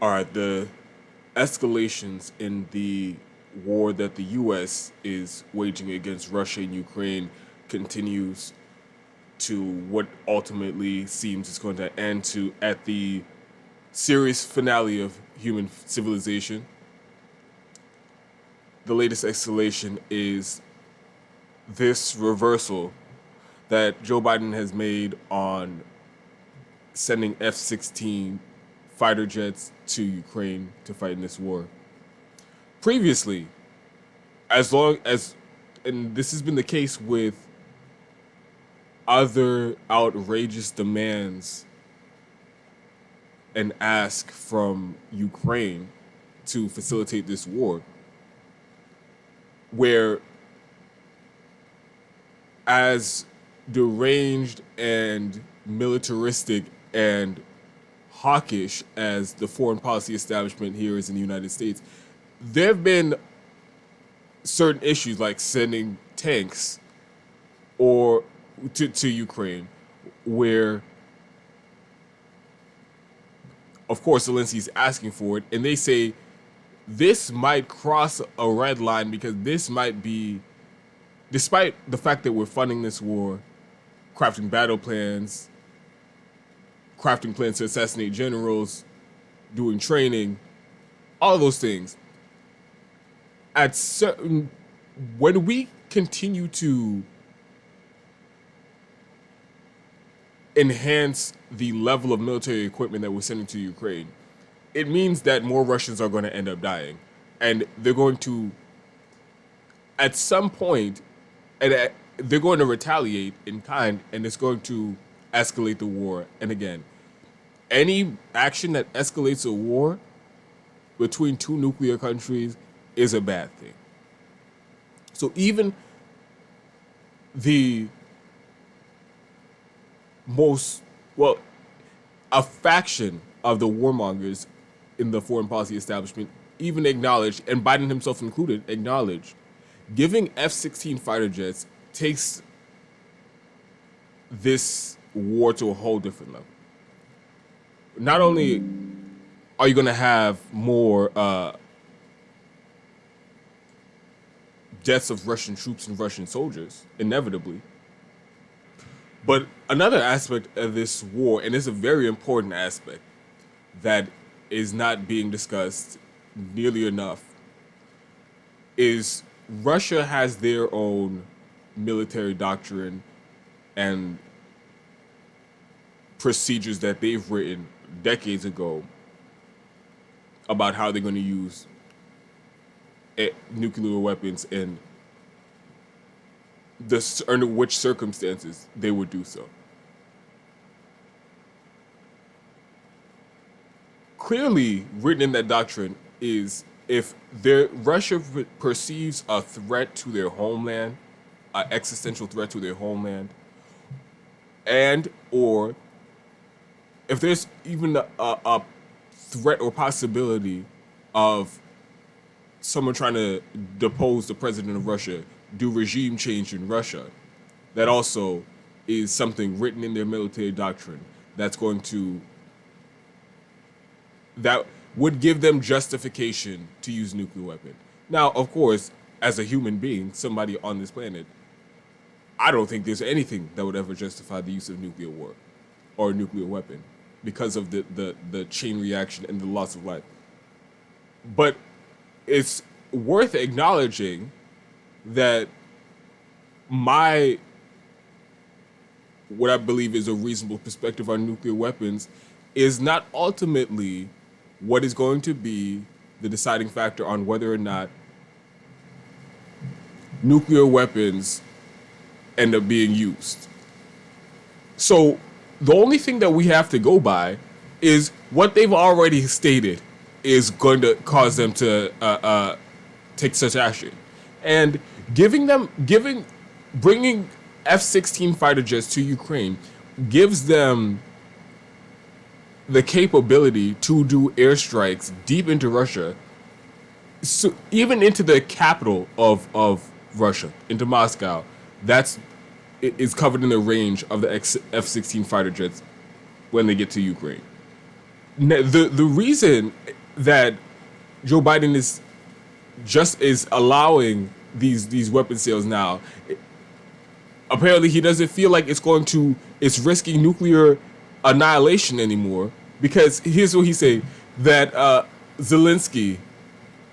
All right, the escalations in the war that the U.S. is waging against Russia and Ukraine continues to what ultimately seems is going to end to at the serious finale of human civilization. The latest escalation is this reversal that Joe Biden has made on sending F-16 fighter jets to Ukraine to fight in this war. Previously, as long as, and this has been the case with other outrageous demands and ask from Ukraine to facilitate this war, where as deranged and militaristic and hawkish as the foreign policy establishment here is in the United States, there have been certain issues like sending tanks or to Ukraine, where of course Zelensky's asking for it, and they say this might cross a red line because this might be, despite the fact that we're funding this war, crafting battle plans, crafting plans to assassinate generals, doing training, all of those things. At certain, when we continue to enhance the level of military equipment that we're sending to Ukraine, it means that more Russians are going to end up dying, and they're going to, at some point, they're going to retaliate in kind, and it's going to escalate the war. And again, any action that escalates a war between two nuclear countries is a bad thing. So even the most, well, a faction of the warmongers in the foreign policy establishment even acknowledged, and Biden himself included, acknowledged, giving F-16 fighter jets takes this war to a whole different level. Not only are you going to have more deaths of Russian troops and Russian soldiers, inevitably, but another aspect of this war, and it's a very important aspect that is not being discussed nearly enough, is Russia has their own military doctrine and procedures that they've written decades ago about how they're going to use nuclear weapons and under which circumstances they would do so. Clearly written in that doctrine is if Russia perceives a threat to their homeland, an existential threat to their homeland, and or if there's even a threat or possibility of someone trying to depose the president of Russia, do regime change in Russia, that also is something written in their military doctrine that would give them justification to use nuclear weapon. Now, of course, as a human being, somebody on this planet, I don't think there's anything that would ever justify the use of nuclear war or a nuclear weapon because of the chain reaction and the loss of life. But it's worth acknowledging that what I believe is a reasonable perspective on nuclear weapons is not ultimately what is going to be the deciding factor on whether or not nuclear weapons end up being used. So the only thing that we have to go by is what they've already stated is going to cause them to take such action. And bringing F-16 fighter jets to Ukraine gives them the capability to do airstrikes deep into Russia, so even into the capital of Russia, into Moscow. That's is covered in the range of the F-16 fighter jets when they get to Ukraine. The reason that Joe Biden is allowing these weapon sales now, apparently he doesn't feel like it's risking nuclear annihilation anymore, because here's what he said, that Zelensky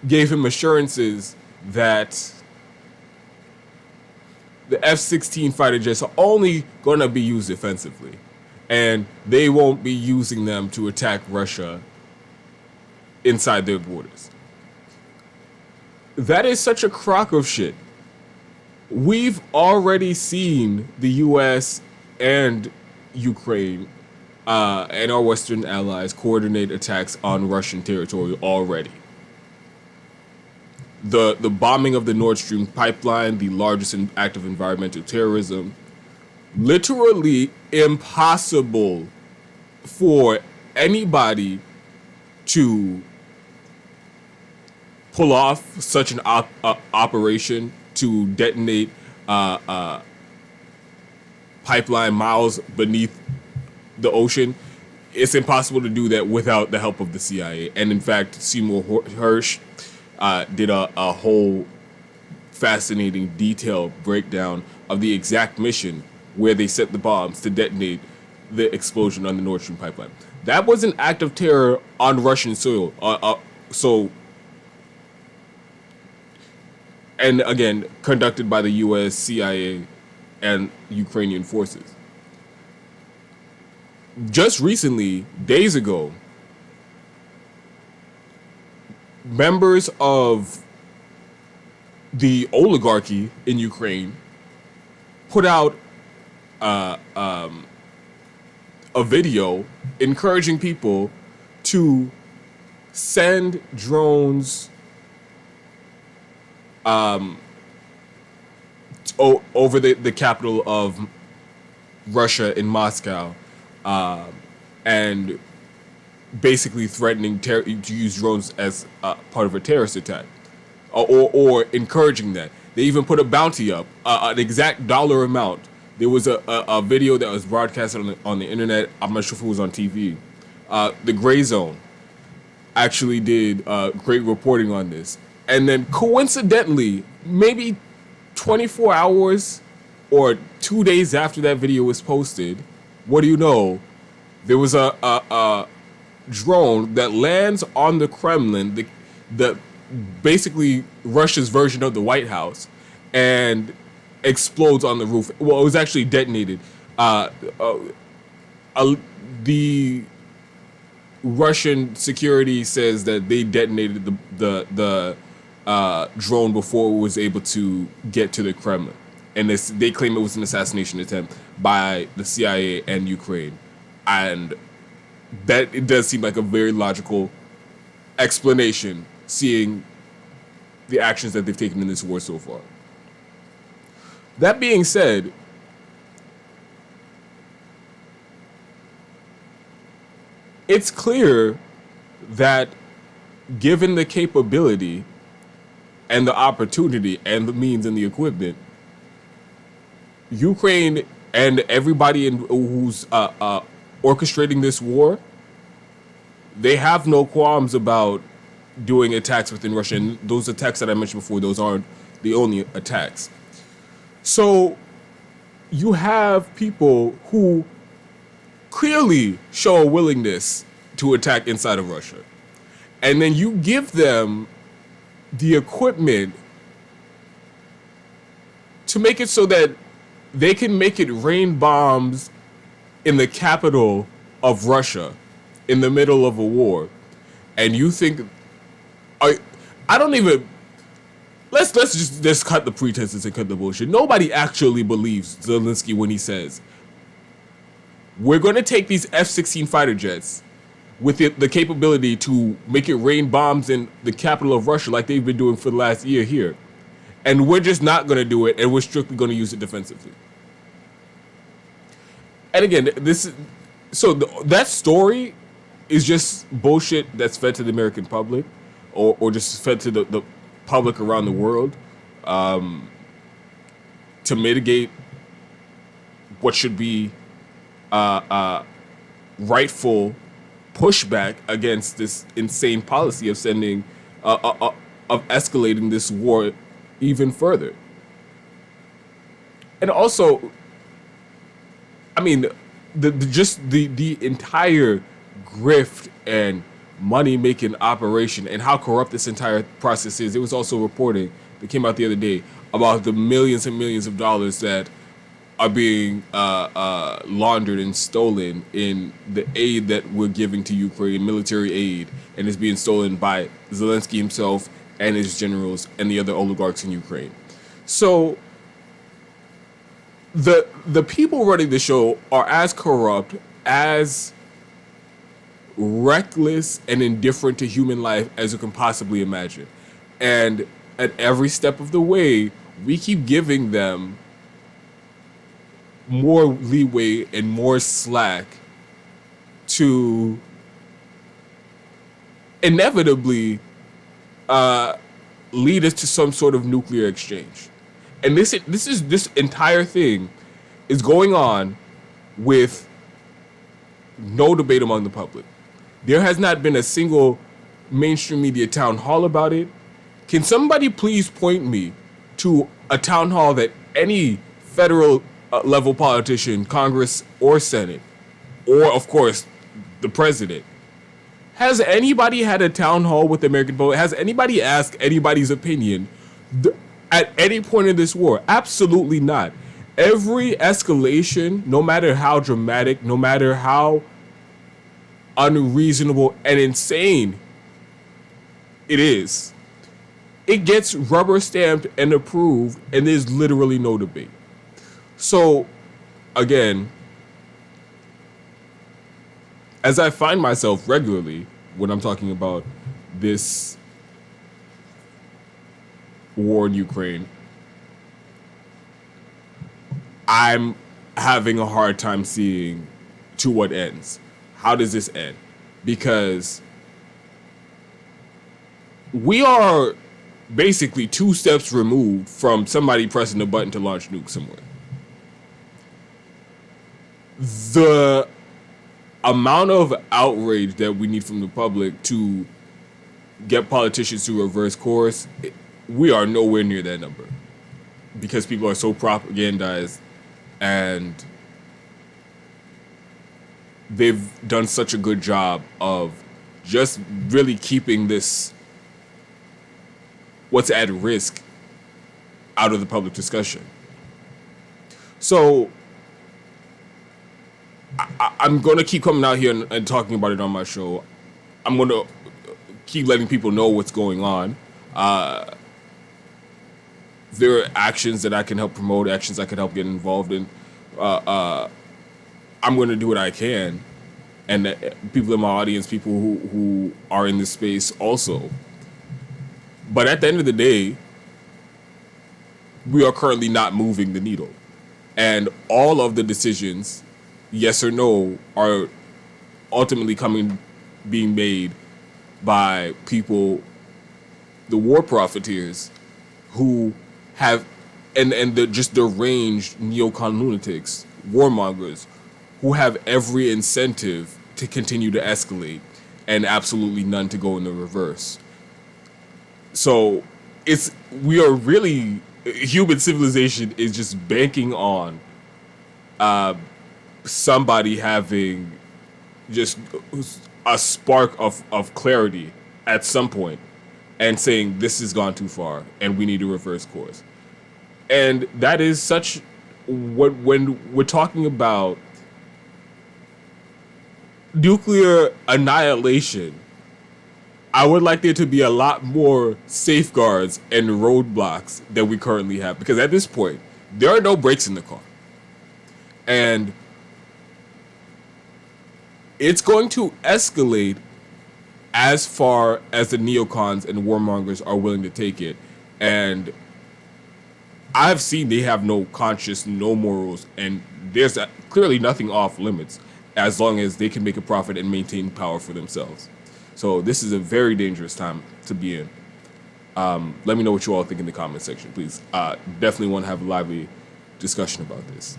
gave him assurances that the F-16 fighter jets are only going to be used defensively, and they won't be using them to attack Russia inside their borders. That is such a crock of shit. We've already seen the U.S. and Ukraine and our Western allies coordinate attacks on Russian territory already. The bombing of the Nord Stream pipeline, the largest act of environmental terrorism, literally impossible for anybody to pull off such an operation, to detonate pipeline miles beneath the ocean. It's impossible to do that without the help of the CIA. And in fact, Seymour Hersh did a whole fascinating, detailed breakdown of the exact mission where they set the bombs to detonate the explosion on the Nord Stream pipeline. That was an act of terror on Russian soil. And again, conducted by the U.S., CIA, and Ukrainian forces. Just recently, days ago, members of the oligarchy in Ukraine put out a video encouraging people to send drones over the capital of Russia in Moscow, and basically threatening to use drones as part of a terrorist attack, or encouraging that. They even put a bounty up, an exact dollar amount. There was a video that was broadcasted on the internet. I'm not sure if it was on TV. The Gray Zone actually did great reporting on this. And then coincidentally, maybe 24 hours or 2 days after that video was posted, what do you know? There was a drone that lands on the Kremlin, the basically Russia's version of the White House, and explodes on the roof. Well, it was actually detonated. The Russian security says that they detonated the drone before it was able to get to the Kremlin, and they claim it was an assassination attempt by the CIA and Ukraine, and that it does seem like a very logical explanation, seeing the actions that they've taken in this war so far. That being said, it's clear that given the capability and the opportunity and the means and the equipment, Ukraine and everybody who's orchestrating this war, they have no qualms about doing attacks within Russia. And those attacks that I mentioned before, those aren't the only attacks. So you have people who clearly show a willingness to attack inside of Russia, and then you give them the equipment to make it so that they can make it rain bombs in the capital of Russia in the middle of a war. And you think, I don't even, let's just cut the pretenses and cut the bullshit. Nobody actually believes Zelensky when he says, we're going to take these F-16 fighter jets with the capability to make it rain bombs in the capital of Russia like they've been doing for the last year here. And we're just not going to do it, and we're strictly going to use it defensively. And again, that story is just bullshit that's fed to the American public, or just fed to the public around the world, to mitigate what should be rightful pushback against this insane policy of sending, of escalating this war even further. And also, I mean, the entire grift and money making operation and how corrupt this entire process is. It was also reporting that came out the other day about the millions and millions of dollars that are being laundered and stolen in the aid that we're giving to Ukraine, military aid, and is being stolen by Zelensky himself and his generals and the other oligarchs in Ukraine. So the people running the show are as corrupt, as reckless and indifferent to human life as you can possibly imagine. And at every step of the way, we keep giving them more leeway and more slack to inevitably lead us to some sort of nuclear exchange. And this entire thing is going on with no debate among the public. There has not been a single mainstream media town hall about it. Can somebody please point me to a town hall that any federal level politician, Congress or Senate, or of course the president, has anybody had a town hall with the American vote? Has anybody asked anybody's opinion at any point in this war? Absolutely not. Every escalation, no matter how dramatic, no matter how unreasonable and insane it is, it gets rubber stamped and approved, and there's literally no debate. So, again, as I find myself regularly when I'm talking about this war in Ukraine, I'm having a hard time seeing to what ends. How does this end? Because we are basically 2 steps removed from somebody pressing a button to launch nukes somewhere. The amount of outrage that we need from the public to get politicians to reverse course, we are nowhere near that number. Because people are so propagandized and they've done such a good job of just really keeping this, what's at risk, out of the public discussion. So I'm going to keep coming out here and talking about it on my show. I'm going to keep letting people know what's going on. There are actions that I can help promote, actions I can help get involved in. I'm going to do what I can. And people in my audience, people who are in this space also. But at the end of the day, we are currently not moving the needle. And all of the decisions, yes or no, are ultimately being made by people, the war profiteers, who have, and the just deranged neocon lunatics, warmongers, who have every incentive to continue to escalate and absolutely none to go in the reverse. So we are really, human civilization is just banking on somebody having just a spark of clarity at some point and saying this has gone too far and we need to reverse course. And that is such, when we're talking about nuclear annihilation, I would like there to be a lot more safeguards and roadblocks than we currently have, because at this point, there are no brakes in the car. And it's going to escalate as far as the neocons and warmongers are willing to take it. And I've seen they have no conscience, no morals, and there's clearly nothing off limits as long as they can make a profit and maintain power for themselves. So this is a very dangerous time to be in. Let me know what you all think in the comment section, please. Definitely want to have a lively discussion about this.